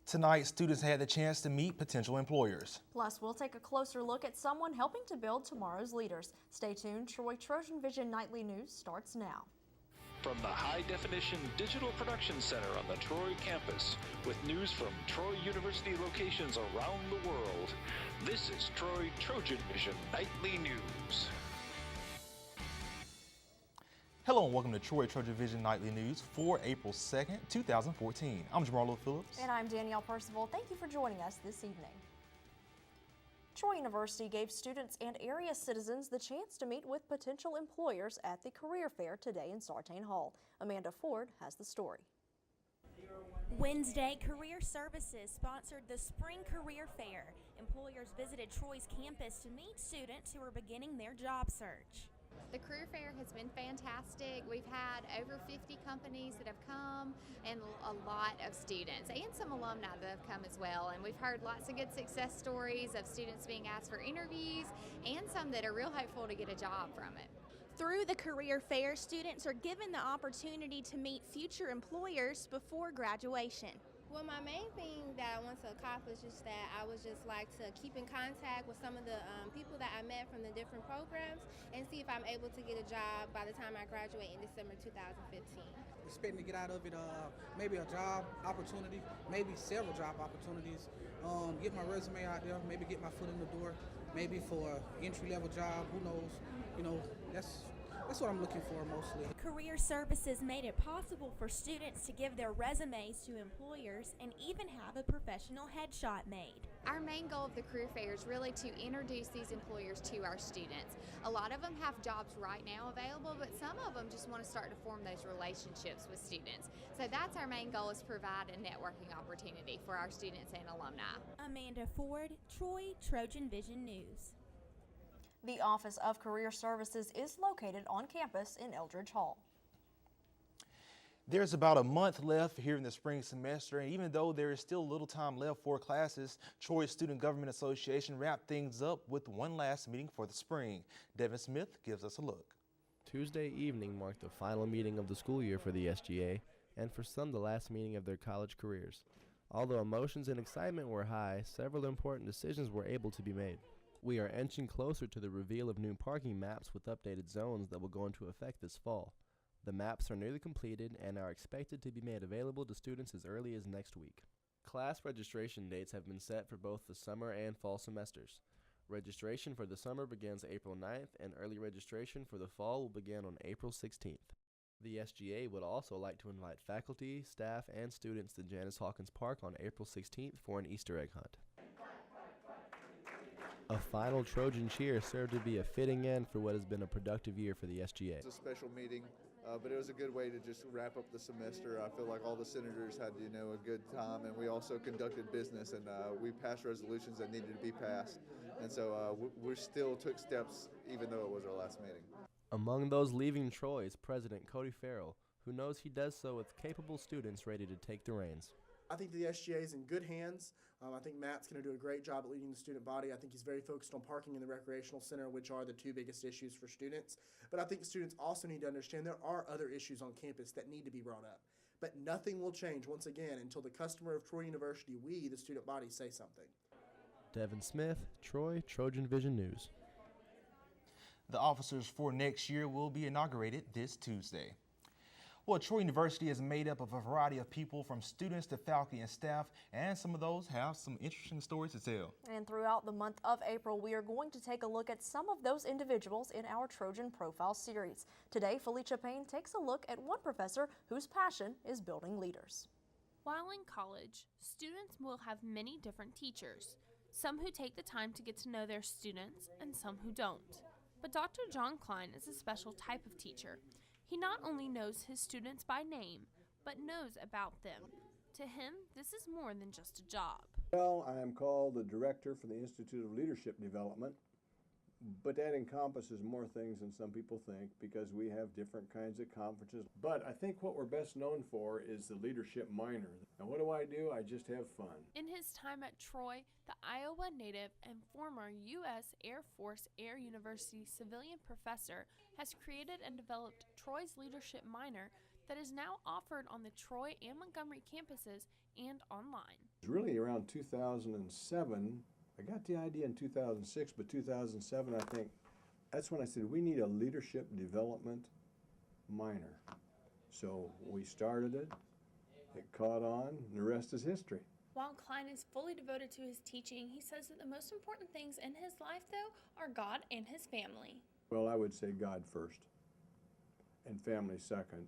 Tonight, students had the chance to meet potential employers. Plus, we'll take a closer look at someone helping to build tomorrow's leaders. Stay tuned. TrojanVision Nightly News starts now. From the high-definition digital production center on the Troy campus, with news from Troy University locations around the world, this is Troy TrojanVision Nightly News. Hello and welcome to Troy TrojanVision Nightly News for April 2nd, 2014. I'm Jamarlo Phillips. And I'm Danielle Percival. Thank you for joining us this evening. Troy University gave students and area citizens the chance to meet with potential employers at the career fair today in Sartain Hall. Amanda Ford has the story. Wednesday, Career Services sponsored the Spring Career Fair. Employers visited Troy's campus to meet students who are beginning their job search. The career fair has been fantastic. We've had over 50 companies that have come and a lot of students and some alumni that have come as well. And we've heard lots of good success stories of students being asked for interviews and some that are real hopeful to get a job from it. Through the career fair, students are given the opportunity to meet future employers before graduation. Well, my main thing that I want to accomplish is that I would just like to keep in contact with some of the people that I met from the different programs and see if I'm able to get a job by the time I graduate in December 2015. Expecting to get out of it maybe a job opportunity, maybe several job opportunities, get my resume out there, maybe get my foot in the door, maybe for an entry-level job, who knows, that's what I'm looking for mostly. Career Services made it possible for students to give their resumes to employers and even have a professional headshot made. Our main goal of the career fair is really to introduce these employers to our students. A lot of them have jobs right now available, but some of them just want to start to form those relationships with students. So that's our main goal, is provide a networking opportunity for our students and alumni. Amanda Ford, Troy TrojanVision News. The Office of Career Services is located on campus in Eldridge Hall. There's about a month left here in the spring semester, and even though there is still little time left for classes, Troy Student Government Association wrapped things up with one last meeting for the spring. Devin Smith gives us a look. Tuesday evening marked the final meeting of the school year for the SGA, and for some the last meeting of their college careers. Although emotions and excitement were high, several important decisions were able to be made. We are inching closer to the reveal of new parking maps with updated zones that will go into effect this fall. The maps are nearly completed and are expected to be made available to students as early as next week. Class registration dates have been set for both the summer and fall semesters. Registration for the summer begins April 9th, and early registration for the fall will begin on April 16th. The SGA would also like to invite faculty, staff, and students to Janice Hawkins Park on April 16th for an Easter egg hunt. A final Trojan cheer served to be a fitting end for what has been a productive year for the SGA. It's a special meeting, but it was a good way to just wrap up the semester. I feel like all the senators had, a good time, and we also conducted business, and we passed resolutions that needed to be passed. And so we still took steps, even though it was our last meeting. Among those leaving Troy is President Cody Farrell, who knows he does so with capable students ready to take the reins. I think the SGA is in good hands. I think Matt's going to do a great job at leading the student body. I think he's very focused on parking in the recreational center, which are the two biggest issues for students. But I think students also need to understand there are other issues on campus that need to be brought up. But nothing will change, once again, until the customer of Troy University, we, the student body, say something. Devin Smith, Troy TrojanVision News. The officers for next year will be inaugurated this Tuesday. Well, Troy University is made up of a variety of people, from students to faculty and staff, and some of those have some interesting stories to tell. And throughout the month of April, we are going to take a look at some of those individuals in our Trojan Profile series. Today, Felicia Payne takes a look at one professor whose passion is building leaders. While in college, students will have many different teachers, some who take the time to get to know their students and some who don't. But Dr. John Klein is a special type of teacher. He not only knows his students by name, but knows about them. To him, this is more than just a job. Well, I am called the director for the Institute of Leadership Development, but that encompasses more things than some people think, because we have different kinds of conferences. But I think what we're best known for is the leadership minor. And what do? I just have fun. In his time at Troy, the Iowa native and former U.S. Air Force Air University civilian professor has created and developed Troy's leadership minor that is now offered on the Troy and Montgomery campuses and online. Really around 2007, I got the idea in 2006, but 2007 I think, that's when I said we need a leadership development minor. So we started it, it caught on, and the rest is history. While Klein is fully devoted to his teaching, he says that the most important things in his life, though, are God and his family. Well, I would say God first, and family second,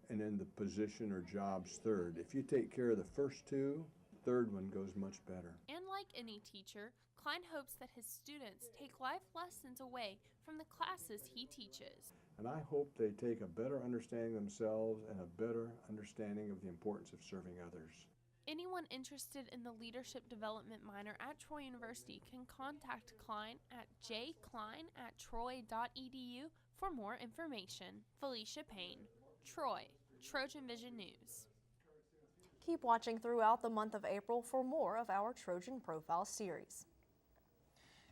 and then the position or jobs third. If you take care of the first two, third one goes much better. And like any teacher, Klein hopes that his students take life lessons away from the classes he teaches. And I hope they take a better understanding of themselves and a better understanding of the importance of serving others. Anyone interested in the Leadership Development minor at Troy University can contact Klein at jklein@troy.edu for more information. Felicia Payne, Troy, TrojanVision News. Keep watching throughout the month of April for more of our Trojan Profile series.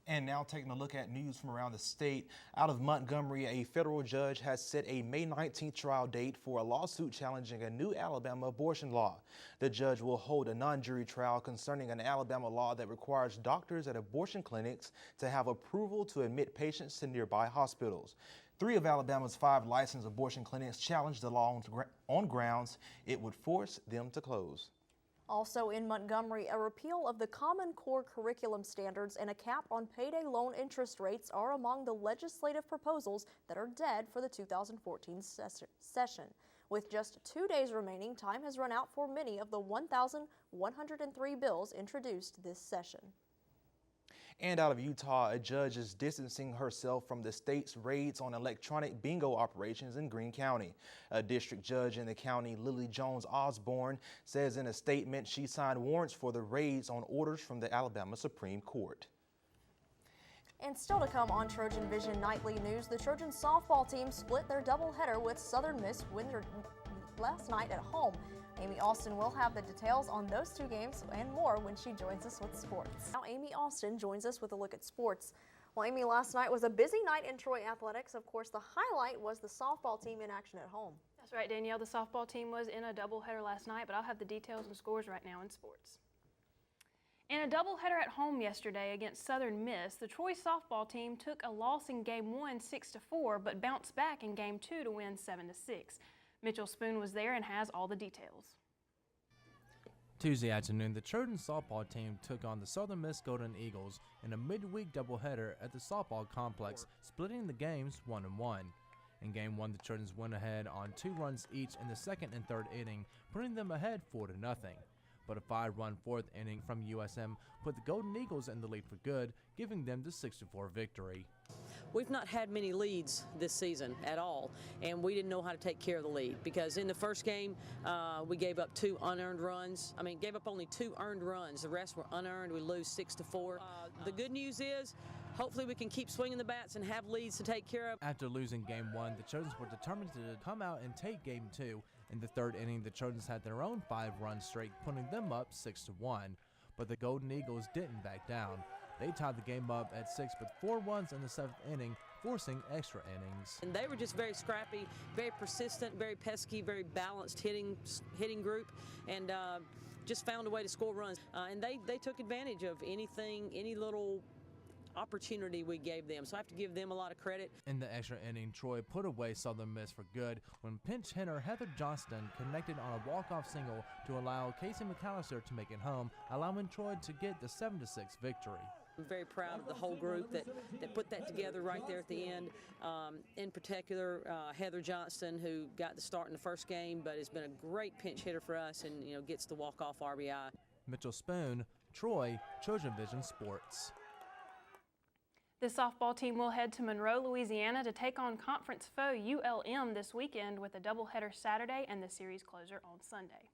And now taking a look at news from around the state. Out of Montgomery, a federal judge has set a May 19th trial date for a lawsuit challenging a new Alabama abortion law. The judge will hold a non-jury trial concerning an Alabama law that requires doctors at abortion clinics to have approval to admit patients to nearby hospitals. 3 of Alabama's 5 licensed abortion clinics challenged the law on grounds it would force them to close. Also in Montgomery, a repeal of the Common Core curriculum standards and a cap on payday loan interest rates are among the legislative proposals that are dead for the 2014 session. With just 2 days remaining, time has run out for many of the 1,103 bills introduced this session. And out of Utah, a judge is distancing herself from the state's raids on electronic bingo operations in Greene County. A district judge in the county, Lily Jones Osborne, says in a statement she signed warrants for the raids on orders from the Alabama Supreme Court. And still to come on TrojanVision Nightly News, the Trojan softball team split their doubleheader with Southern Miss last night at home. Amy Austin will have the details on those 2 games and more when she joins us with sports. Now Amy Austin joins us with a look at sports. Well, Amy, last night was a busy night in Troy athletics. Of course, the highlight was the softball team in action at home. That's right, Danielle. The softball team was in a doubleheader last night, but I'll have the details and scores right now in sports. In a doubleheader at home yesterday against Southern Miss, the Troy softball team took a loss in Game 1 6-4, but bounced back in Game 2 to win 7-6. Mitchell Spoon was there and has all the details. Tuesday afternoon, the Trojan softball team took on the Southern Miss Golden Eagles in a midweek doubleheader at the softball complex, splitting the games 1-1. In Game 1, the Trojans went ahead on 2 runs each in the second and third inning, putting them ahead 4-0. But a 5-run fourth inning from USM put the Golden Eagles in the lead for good, giving them the 6-4 victory. We've not had many leads this season at all, and we didn't know how to take care of the lead because in the first game we gave up 2 unearned runs. Gave up only 2 earned runs. The rest were unearned. We lose 6-4. The good news is hopefully we can keep swinging the bats and have leads to take care of. After losing Game 1, the Trojans were determined to come out and take Game 2. In the third inning, the Trojans had their own 5-run streak, putting them up 6-1. But the Golden Eagles didn't back down. They tied the game up at 6 with 4 runs in the 7th inning, forcing extra innings. And they were just very scrappy, very persistent, very pesky, very balanced hitting group, and just found a way to score runs. And they took advantage of any little opportunity we gave them, so I have to give them a lot of credit. In the extra inning, Troy put away Southern Miss for good when pinch hitter Heather Johnston connected on a walk-off single to allow Casey McAllister to make it home, allowing Troy to get the 7-6 victory. I'm very proud of the whole group that put that together right there at the end. In particular, Heather Johnston, who got the start in the first game, but has been a great pinch hitter for us and gets the walk-off RBI. Mitchell Spoon, Troy, TrojanVision Sports. The softball team will head to Monroe, Louisiana to take on conference foe ULM this weekend with a doubleheader Saturday and the series closer on Sunday.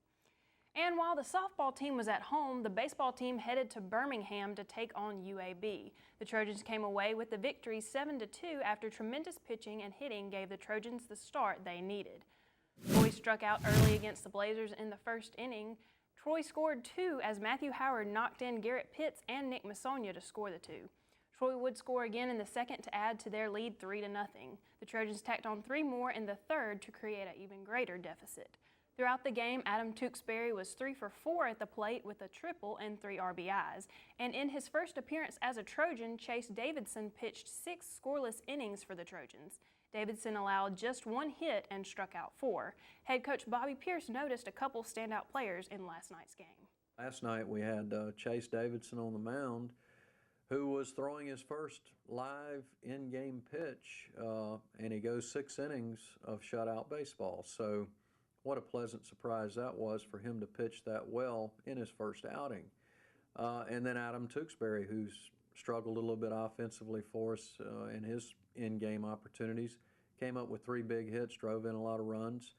And while the softball team was at home, the baseball team headed to Birmingham to take on UAB. The Trojans came away with the victory 7-2 after tremendous pitching and hitting gave the Trojans the start they needed. Troy struck out early against the Blazers in the first inning. Troy scored 2 as Matthew Howard knocked in Garrett Pitts and Nick Massonia to score the 2. Troy would score again in the second to add to their lead 3-0. The Trojans tacked on 3 more in the third to create an even greater deficit. Throughout the game, Adam Tewksbury was 3 for 4 at the plate with a triple and 3 RBIs. And in his first appearance as a Trojan, Chase Davidson pitched 6 scoreless innings for the Trojans. Davidson allowed just 1 hit and struck out 4. Head coach Bobby Pierce noticed a couple standout players in last night's game. Last night we had Chase Davidson on the mound, who was throwing his first live in-game pitch, and he goes 6 innings of shutout baseball. So what a pleasant surprise that was for him to pitch that well in his first outing. And then Adam Tewksbury, who's struggled a little bit offensively for us in his in-game opportunities, came up with 3 big hits, drove in a lot of runs.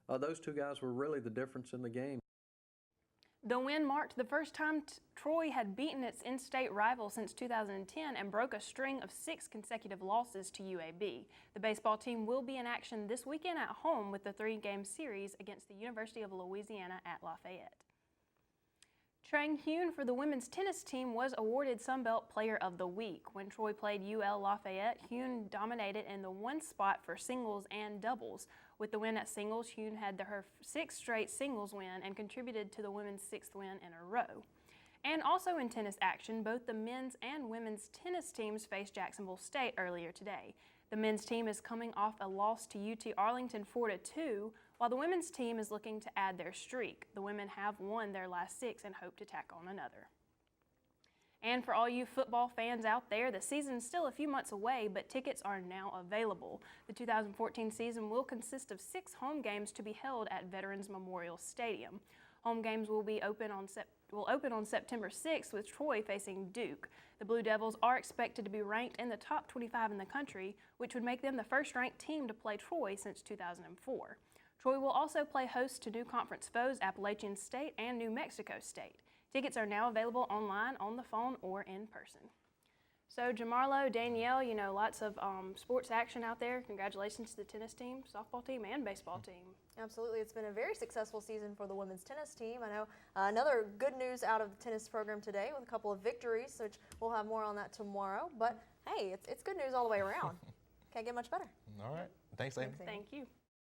Those 2 guys were really the difference in the game. The win marked the first time Troy had beaten its in-state rival since 2010 and broke a string of 6 consecutive losses to UAB. The baseball team will be in action this weekend at home with the 3-game series against the University of Louisiana at Lafayette. Trang Hune for the women's tennis team was awarded Sunbelt Player of the Week. When Troy played UL Lafayette, Hune dominated in the 1 spot for singles and doubles. With the win at singles, Hune had her 6th straight singles win and contributed to the women's 6th win in a row. And also in tennis action, both the men's and women's tennis teams faced Jacksonville State earlier today. The men's team is coming off a loss to UT Arlington 4-2, while the women's team is looking to add their streak. The women have won their last 6 and hope to tack on another. And for all you football fans out there, the season's still a few months away, but tickets are now available. The 2014 season will consist of 6 home games to be held at Veterans Memorial Stadium. Home games will open on September 6th with Troy facing Duke. The Blue Devils are expected to be ranked in the top 25 in the country, which would make them the first-ranked team to play Troy since 2004. Troy will also play host to new conference foes Appalachian State and New Mexico State. Tickets are now available online, on the phone, or in person. So Jamarlo, Danielle, lots of sports action out there. Congratulations to the tennis team, softball team, and baseball team. Absolutely. It's been a very successful season for the women's tennis team. I know another good news out of the tennis program today with a couple of victories, which we'll have more on that tomorrow. But, hey, it's good news all the way around. Can't get much better. All right. Thanks, Amy. Thank you.